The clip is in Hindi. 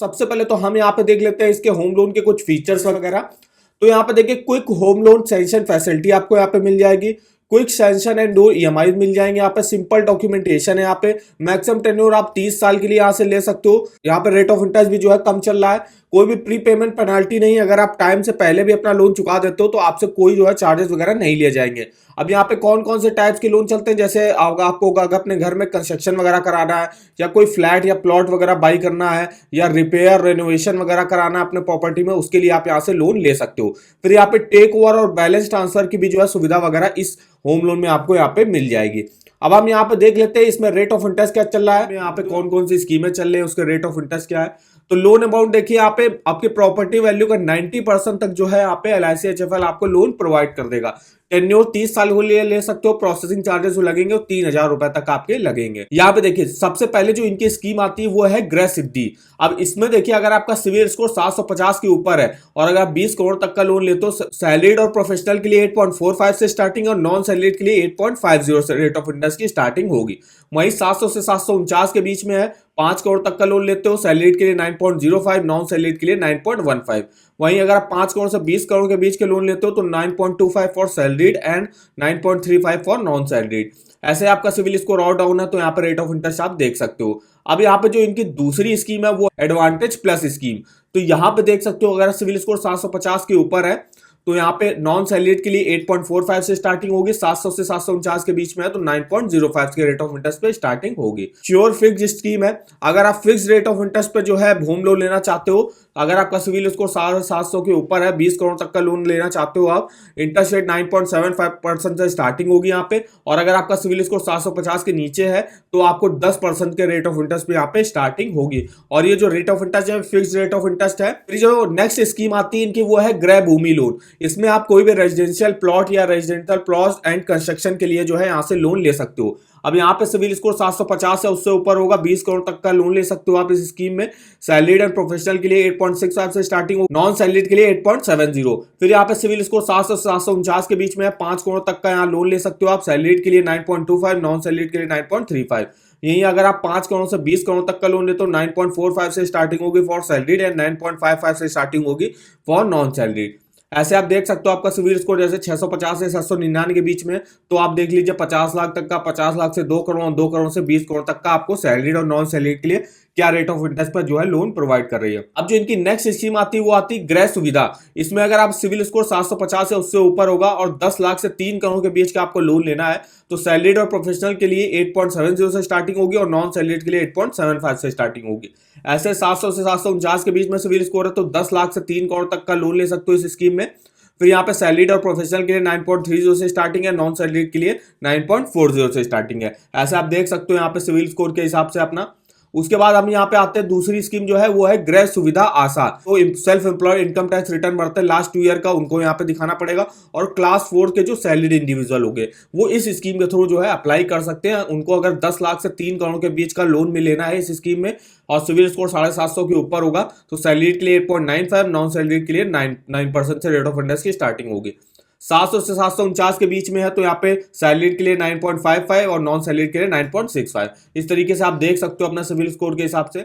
सबसे पहले तो हम यहाँ पे देख लेते हैं इसके होम लोन के कुछ फीचर्स वगैरह। तो यहाँ पे देखिए quick home loan sanction facility आपको यहाँ पे मिल जाएगी, quick sanction and no EMI मिल जाएंगे, यहाँ पे सिंपल डॉक्यूमेंटेशन है, यहाँ पे मैक्सिमम टेन्योर आप 30 साल के लिए यहाँ से ले सकते हो। यहाँ पे रेट ऑफ इंटरेस्ट भी जो है कम चल रहा है, कोई भी प्री पेमेंट पेनाल्टी नहीं, अगर आप टाइम से पहले भी अपना लोन चुका देते हो तो आपसे कोई जो है चार्जेस वगैरह नहीं लिए जाएंगे। अब यहाँ पे कौन कौन से टाइप्स के लोन चलते हैं, जैसे आपको अगर अपने घर में कंस्ट्रक्शन वगैरह कराना है, या कोई फ्लैट या प्लॉट वगैरह बाई करना है, या रिपेयर रेनोवेशन वगैरह कराना है अपने प्रॉपर्टी में, उसके लिए आप यहाँ से लोन ले सकते हो। फिर यहाँ पे टेक ओवर और बैलेंस ट्रांसफर की भी जो है सुविधा वगैरह इस होम लोन में आपको यहाँ पे मिल जाएगी। अब हम यहाँ पे देख लेते हैं इसमें रेट ऑफ इंटरेस्ट क्या चल रहा है, यहाँ पे कौन कौन सी स्कीमें चल रही है, उसके रेट ऑफ इंटरेस्ट क्या है। तो लोन अमाउंट देखिए यहाँ पे आपके प्रॉपर्टी वैल्यू का 90% तक जो है यहाँ पे LIC HFL आपको लोन प्रोवाइड कर देगा। टेन्योर 30 साल के लिए ले सकते हो, प्रोसेसिंग चार्जेस जो लगेंगे वो 3000 रुपए तक आपके लगेंगे। यहाँ पे देखिए सबसे पहले जो इनकी स्कीम आती है वो है गृह सिद्धि। अब इसमें देखिए अगर आपका सिविल स्कोर 750 के ऊपर है और अगर आप 20 करोड़ तक का लोन लेते हो, सैलरीड और प्रोफेशनल के लिए 8.45 से स्टार्टिंग और नॉन सैलरीड के लिए 8.50 से रेट ऑफ इंटरेस्ट की स्टार्टिंग होगी। वहीं 700 से 749 के बीच में है, 5 करोड़ तक का लोन लेते हो, सैलरीड के लिए 9.05, नॉन सैलरीड के लिए 9.15। वहीं अगर आप 5 करोड़ से 20 करोड़ के बीच के लोन लेते हो तो 9.25 for salaried and 9.35 for non salaried. ऐसे आपका सिविल स्कोर और डाउन है तो यहाँ पर रेट ऑफ इंटरेस्ट आप देख सकते हो। अब यहाँ पे जो इनकी दूसरी स्कीम है वो एडवांटेज प्लस स्कीम। तो यहाँ पे देख सकते हो अगर सिविल स्कोर 750 के ऊपर है तो यहाँ पे नॉन सैलरीड के लिए 8.45 से स्टार्टिंग होगी, 700 से 749 के बीच में है तो 9.05 के रेट ऑफ इंटरेस्ट पे स्टार्टिंग होगी। श्योर फिक्स्ड स्कीम है, अगर आप फिक्स रेट ऑफ इंटरेस्ट पे जो है होम लोन लेना चाहते हो, अगर आपका सिविल स्कोर 700 के ऊपर है, 20 करोड़ तक का लोन लेना चाहते हो आप, इंटरेस्ट रेट 9.75% से स्टार्टिंग होगी यहाँ पे। और अगर आपका सिविल स्कोर 750 के नीचे है तो आपको 10% के रेट ऑफ इंटरेस्ट पे यहाँ पे स्टार्टिंग होगी। और ये जो रेट ऑफ इंटरेस्ट है फिक्स रेट ऑफ इंटरेस्ट है। फिर जो नेक्स्ट स्कीम आती है इनकी वो है गृह भूमि लोन। इसमें आप कोई भी रेजिडेंशियल प्लॉट या रेजिडेंशियल प्लॉट एंड कंस्ट्रक्शन के लिए जो है यहाँ से लोन ले सकते हो। अब यहाँ पे सिविल स्कोर 750 है, उससे ऊपर होगा, 20 करोड़ तक का लोन ले सकते हो आप इस स्कीम में। सैलरीड एंड प्रोफेशनल के लिए 8.65 से स्टार्टिंग हो, नॉन सैलरीड के लिए 8.70। फिर यहाँ पे सिविल स्कोर 700 से 749 के बीच में है, 5 करोड़ तक का यहाँ लोन ले सकते हो आप। सैलरीड के लिए 9.25, नॉन सैलरीड के लिए 9.35। यही अगर आप 5 करोड़ से 20 करोड़ तक का लोन लेते हो 9.45 से स्टार्टिंग होगी फॉर सैलरीड एंड 9.55 से स्टार्टिंग होगी फॉर नॉन सैलरीड। ऐसे आप देख सकते हो आपका सिविल स्कोर जैसे 650 से 799 के बीच में, तो आप देख लीजिए 50 लाख तक का, 50 लाख से 2 करोड़, 2 करोड़ से 20 करोड़ तक का आपको सैलरीड और नॉन सैलरीड के लिए क्या रेट ऑफ इंटरेस्ट पर जो है लोन प्रोवाइड कर रही है। अब जो इनकी नेक्स्ट स्कीम आती है वो आती है गृह सुविधा। इसमें अगर आप सिविल स्कोर 750 है उससे ऊपर होगा और 10 लाख से 3 करोड़ के बीच का आपको लोन लेना है तो सैलरीड और प्रोफेशनल के लिए 8.70 से स्टार्टिंग होगी और नॉन सैलरीड के लिए 8.75 से स्टार्टिंग होगी। ऐसे 700 से 749 के बीच में सिविल स्कोर है तो 10 लाख से 3 करोड़ तक का लोन ले सकते हो इस स्कीम में। फिर यहाँ पे सैलरीड और प्रोफेशनल के लिए 9.30 से स्टार्टिंग है, नॉन सैलरीड के लिए 9.40 से स्टार्टिंग है। ऐसे आप देख सकते हो यहाँ पे सिविल स्कोर के हिसाब से अपना। उसके बाद हम यहाँ पे आते हैं दूसरी स्कीम जो है वो है गृह सुविधा आसान। तो self employed income tax return भरते हैं लास्ट 2 ईयर का, उनको यहाँ पे दिखाना पड़ेगा। और क्लास 4 के जो सैलरीड इंडिविजुअल हो गए वो इस स्कीम के थ्रू जो है अप्लाई कर सकते हैं। उनको अगर 10 लाख से 3 करोड़ के बीच का लोन में लेना है इस स्कीम में और सिविल स्कोर 750 के ऊपर होगा तो सैलरीड के लिए 8.95, नॉन सैलरीड के लिए 9% से रेट ऑफ इंटरेस्ट की स्टार्टिंग होगी। 700 से 749 के बीच में है तो यहाँ पे सैलरीड के लिए 9.55 और नॉन सैलरीड के लिए 9.65। इस तरीके से आप देख सकते हो अपना सिविल स्कोर के हिसाब से।